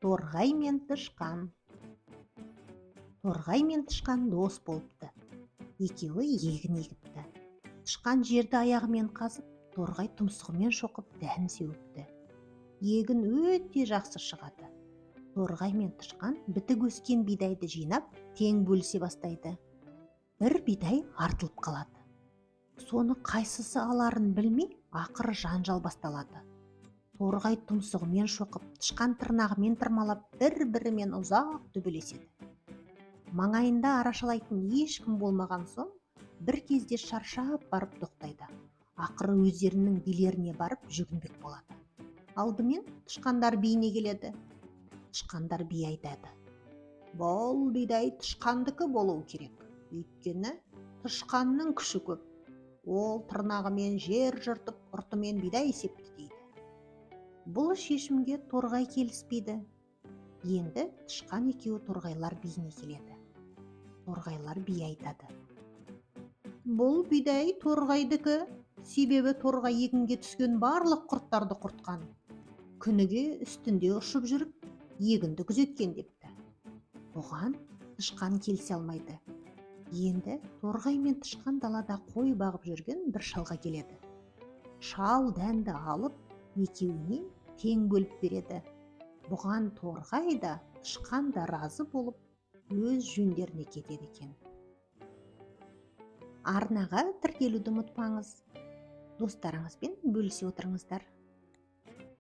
Торғай мен тышқан. Торғай мен тышқан дос болыпты. Екеуі егін егіпті. Тышқан жерді аяғымен қазып, торғай тұмсығымен шоқып дән сеуіпті. Егін өте жақсы шығады. Торғай мен тышқан бітік өскен бидайды жинап, тең бөлісе бастайды. Бір бидай артылып қалады. Соны қайсысы аларын білмей, ақыры жанжал басталады. Торғай тұмсығымен шоқып, тышқан тырнағымен тырмалап, бір-бірімен ұзақ төбелеседі. Маңайында арашалайтын ешкім болмаған соң, бір кезде шаршап барып тоқтайды. Ақыры өздерінің билеріне барып жүгінбек болады. Алдымен тышқандар биіне келеді. Тышқандар би айтады: "Бұл бидай тышқандікі болу керек. Өйткені тышқанның күші көп. Ол тырнағымен жер жыртып, ұртымен бидай септі" дейді. Бұл шешімге торғай келіспейді. Енді тышқан екеуі торғайлар биіне келеді. Торғайлар би айтады: "Бұл бидай торғайдікі, себебі торғай егінге түскен барлық құрттарды құртқан. Күніге үстінде ұшып жүріп, егінді күзеткен" депті. Бұған тышқан келісе алмайды. Енді торғай мен тышқан далада қой бағып жүрген бір шалға келеді. Шал дәнді алып, екеуіне тең бөліп береді. Бұған торғай да, тышқан да разы болып, өз жөндеріне кетеді екен. Арнаға тіркелуді ұмытпаңыз. Достарыңызбен бөлісе отырыңыздар.